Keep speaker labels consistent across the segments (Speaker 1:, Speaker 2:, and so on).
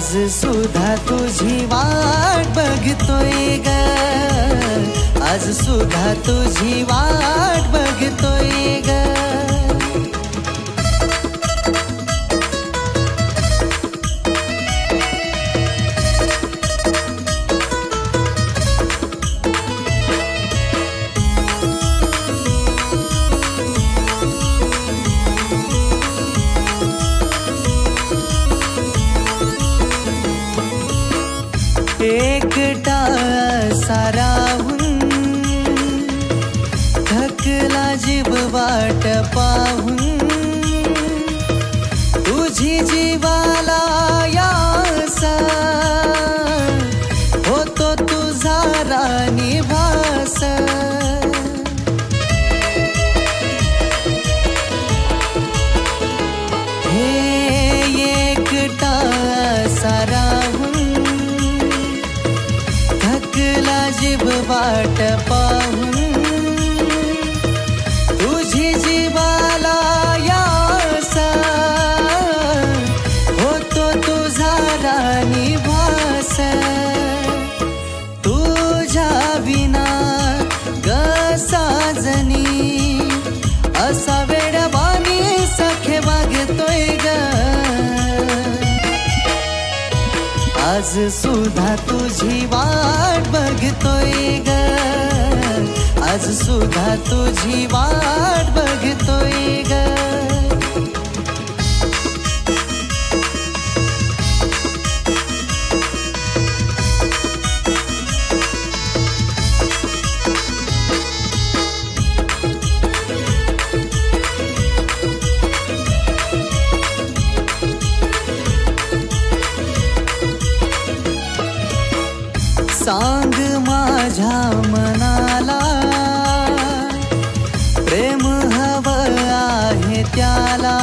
Speaker 1: आज सुद्धा तुझी वाट बघतोय ग, आज सुद्धा तुझी वाट बघतोय ग. एकटा साराहून थकला जीव वाट पाहून, तुझी जीवाला यासा होतो तुझा राणी भास. हे एकटा साराहून जीव वाट पाहून, तुझी जीवाला यासा होतो तुझा राणी भास. तुझ्या विना कसा जनी असा वेडवानी सखे वागतोय ग. आज सुद्धा तुझी वाट बघतोय ग, आज सुद्धा तुझी वाट बघतोय ग. सांग माझ्या मनाला प्रेम हवं आहे त्याला,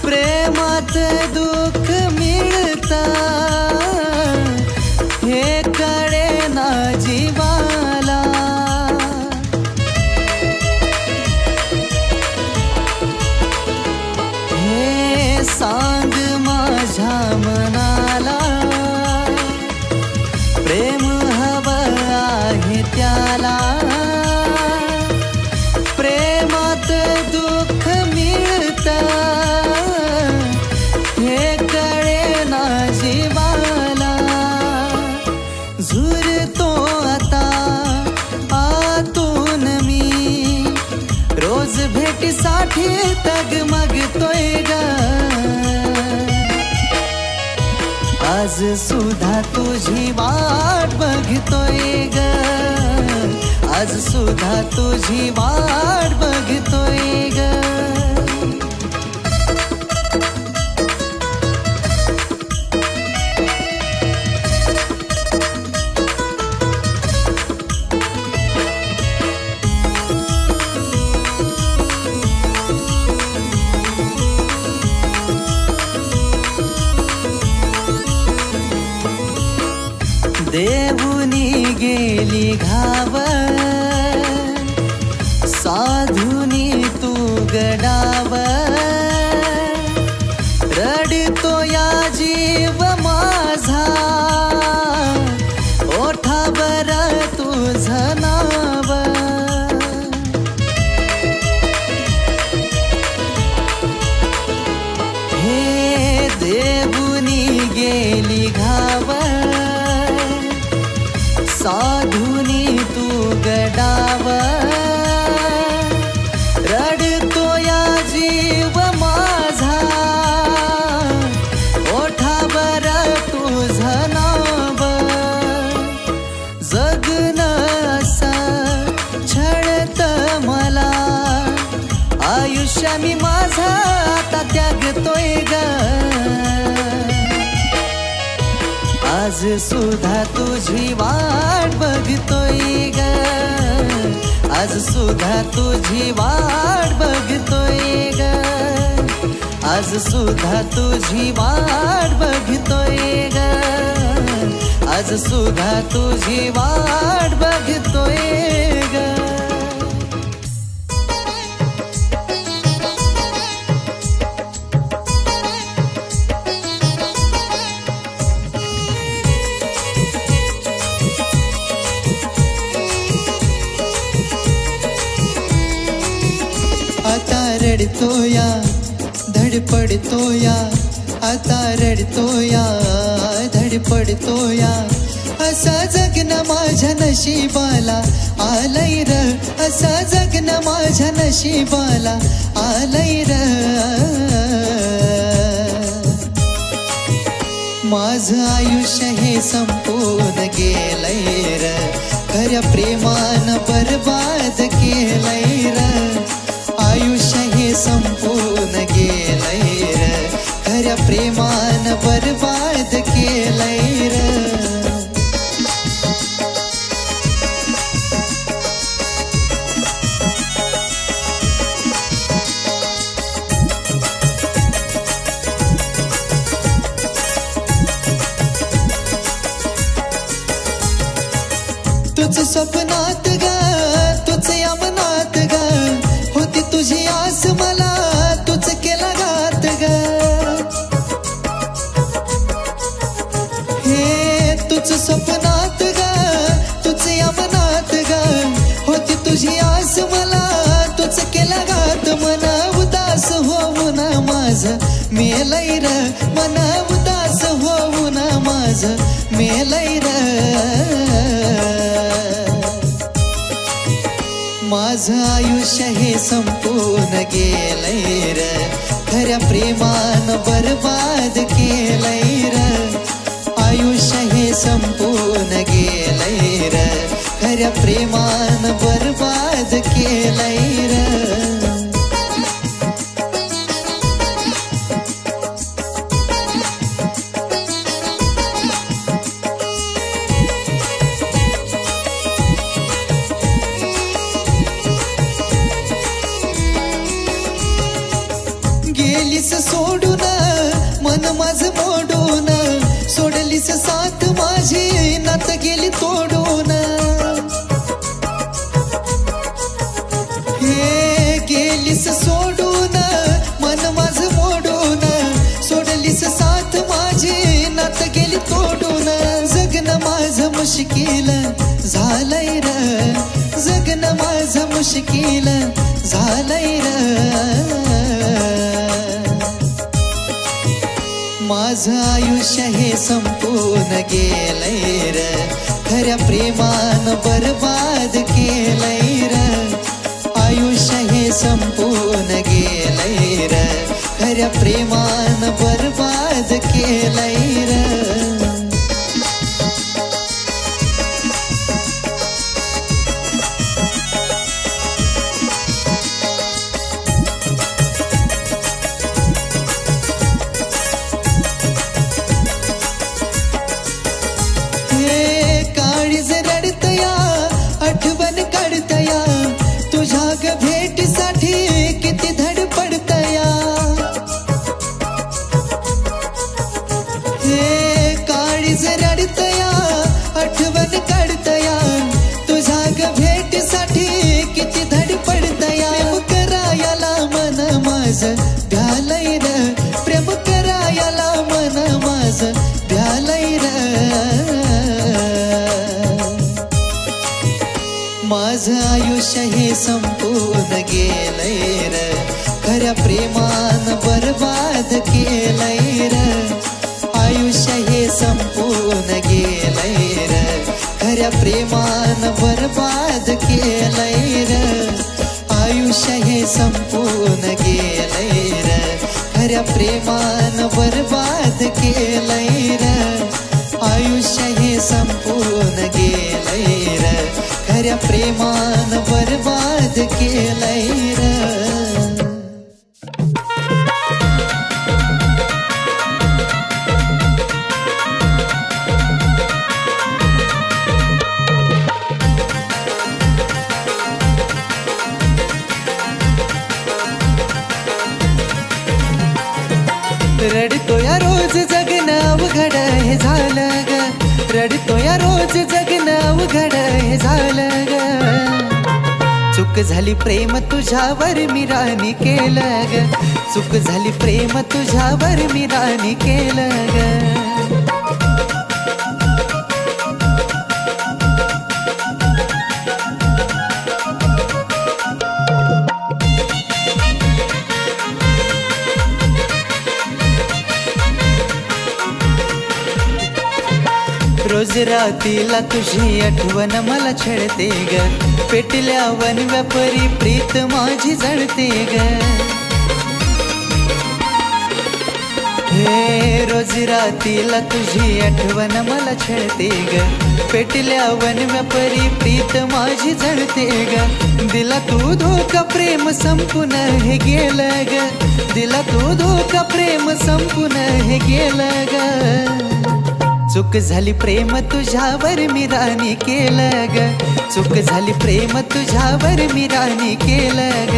Speaker 1: प्रेमात दुःख मिळतं हे कळेना जीवाला. हे सांग माझ्या मनाला प्रेम हवं आहे त्याला, प्रेमात दुःख मिळतं हे कळेना जीवाला. झुरतो आता आतून मी, रोज भेटीसाठी तगमगतोय ग. आज सुद्धा तुझी वाट बघतोय ग, आज सुद्धा तुझी वाट बघतोय ग. देवुनी गेली घाव, साधुनी तू गडाव, रडतो या जीव माझा ओठावर तुझं नाव. हे देवुनी गेली घाव, साधुनी तू गडाव, रडतो या जीव माझा ओठावर तुझं नाव. जगन असं छळत मला, आयुष्य मी माझा आता त्यागतोय ग. आज सुद्धा तुझी वाट बघतोय ग, आज सुद्धा तुझी वाट बघतोय ग, आज सुद्धा तुझी वाट बघतोय ग, आज सुद्धा तुझी वाट बघतोय ग. रडतोया धडपडतोया आता रडतोया धडपडतोया असा जगणं माझ्या नशिबाला आलंय र असा जगणं माझ्या नशिबाला आलंय र माझं आयुष्य हे संपून गेलंय र खऱ्या प्रेमानं बरबाद केलंय र आयुष्य हे संपून गेलंय र खऱ्या प्रेमानं बरबाद केलंय र तुझ स्वप्नात ग तुझ यमनात ग होती तुझी आस मला तुझ केला घात ग हे तुझ स्वप्नात ग तुझ यमनात ग होती तुझी आस मला तुझ केला घात मना उदास होऊन माझं मेलय र मना उदास होऊन माझं मेलय र माझं आयुष्य हे संपून गेलंय र खऱ्या प्रेमानं बरबाद केलंय र आयुष्य हे संपून गेलंय र खऱ्या प्रेमानं बरबाद केलंय र गेलीस सोडून मन माझं मोडून सोडलीस साथ माझी नात गेली तोडून हे गेलीस सोडून मन माझं मोडून सोडलीस साथ माझी नात गेली तोडून जगणं माझं मुश्किल झालंय र जगणं माझं मुश्किल झालंय र माझं आयुष्य हे संपून गेलंय र खऱ्या प्रेमानं बरबाद केलंय र आयुष्य हे संपून गेलंय र खऱ्या प्रेमानं बरबाद केलंय र आठवण काढतया तुझ्या ग भेटीसाठी किती धडपडतया हे काळीज रडतया आठवण काढतया तुझ्या ग भेटीसाठी किती धडपडतया प्रेम करायला मन माझं भ्यालंय र प्रेम करायला मन माझं भ्यालंय र माझं आयुष्य हे संपून गेलंय र खऱ्या प्रेमानं बरबाद केलंय र आयुष्य हे संपून गेलंय र खऱ्या प्रेमानं बरबाद केलंय र आयुष्य हे संपून गेलंय र खऱ्या प्रेमानं बरबाद केलंय र आयुष्य हे संपून गेलंय र खऱ्या प्रेमानं बरबाद केलंय र रडतोया रोज जगणं अवघड हे झालं ग रडतोया रोज जगणं अवघड हे झालं ग चूक झाली प्रेम तुझ्यावर मी राणी केलं ग चूक झाली प्रेम तुझ्यावर मी राणी केलं ग रोज रातीला तुझी आठवण मला छळते ग, पेटल्या वनव्या परी प्रीत माझी जळते ग. हे रोज रातीला तुझी आठवण मला छळते ग, पेटल्या वनव्या परी प्रीत माझी जळते ग. दिला तू धोका प्रेम संपून हे गेलं ग, दिला तू धोका प्रेम संपून हे गेलं ग. चूक झाली प्रेम तुझ्यावर मी राणी केलं ग, चूक झाली प्रेम तुझ्यावर मी राणी केलं ग.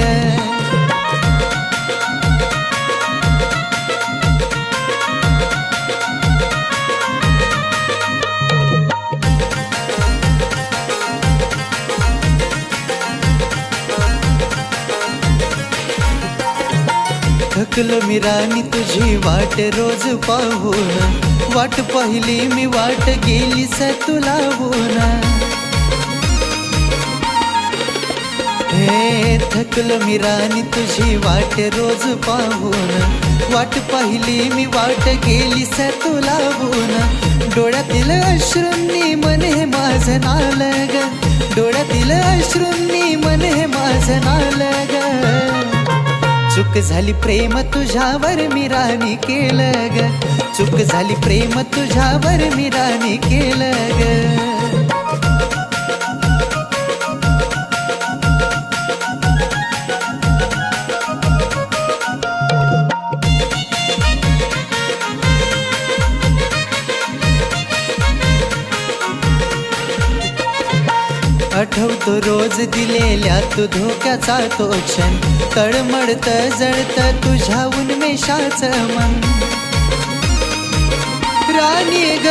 Speaker 1: थकलो मी राणी तुझी वाट रोज पाहून, वाट पाहिली मी वाट गेलीस तुला होऊन. हे थकलो मी राणी तुझी वाट रोज पाहून, वाट पाहिली मी वाट गेलीस तुला होऊन. डोळ्यातील अश्रूंनी मन हे माझं नालं ग, डोळ्यातील अश्रूंनी मन हे माझं नालं ग. चूक झाली प्रेम तुझ्यावर मी राणी केलं ग, चूक झाली प्रेम तुझ्यावर मी राणी केलं ग. आठवतो रोज दिलेल्या तू धोक्याचा तो क्षण, तळमळत जळत तुझ्या उन्मेषाचं मन. राणी ग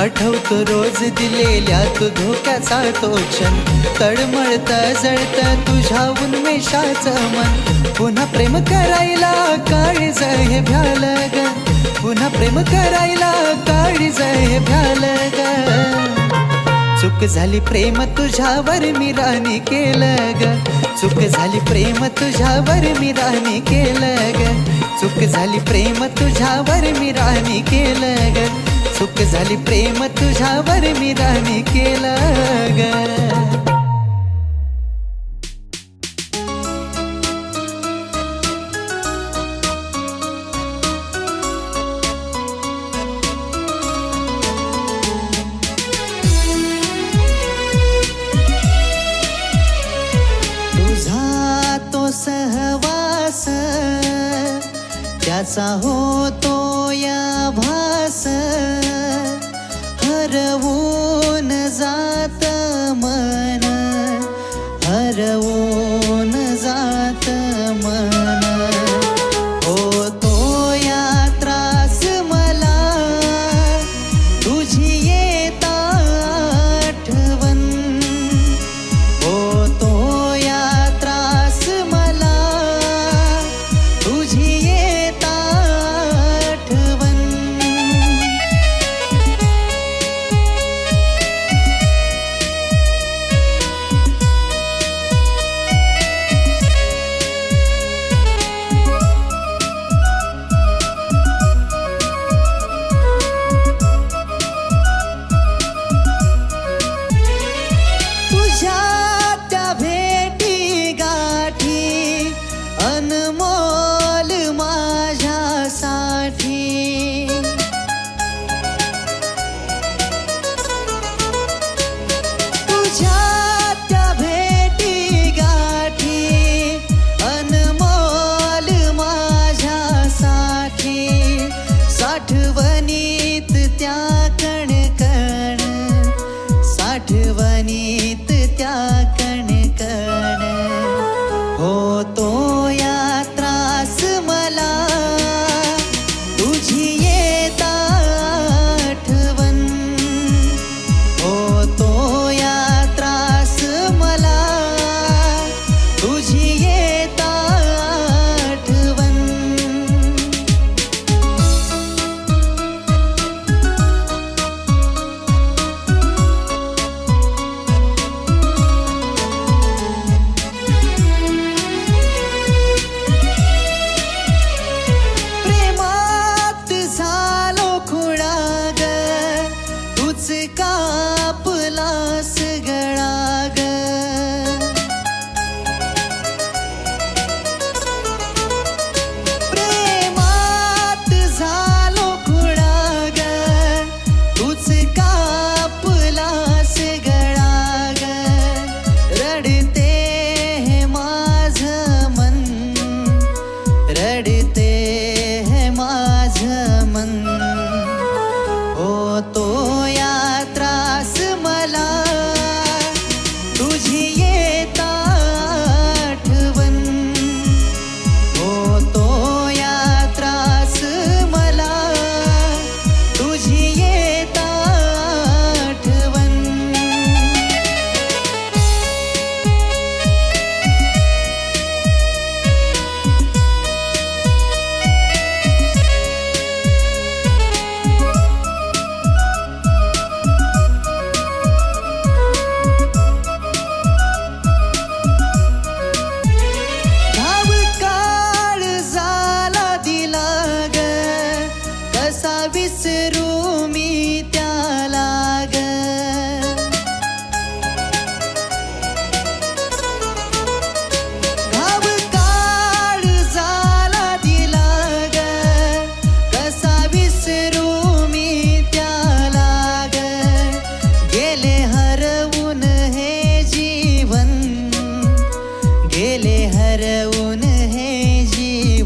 Speaker 1: आठवतो रोज दिलेल्या तू धोक्याचा तो क्षण, तळमळत जळत तुझ्या उन्मेषाचं मन. पुन्हा प्रेम करायला काळीज हे भ्यालं ग, पुन्हा प्रेम करायला काळीज हे भ्यालं ग. चूक झाली प्रेम तुझ्यावर मी राणी केलं ग, चूक झाली प्रेम तुझ्यावर मी राणी केलं ग. चूक झाली प्रेम तुझ्यावर मी राणी केलं ग, चूक झाली प्रेम तुझ्यावर मी राणी केलं ग.
Speaker 2: सहवास त्याचा होतो या भास, हरवून जात मन, हरवून जात मन. होतो या त्रास मला तुझी येता आठवण, होतो या त्रास मला तुझी येता आठवण.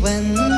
Speaker 2: बंद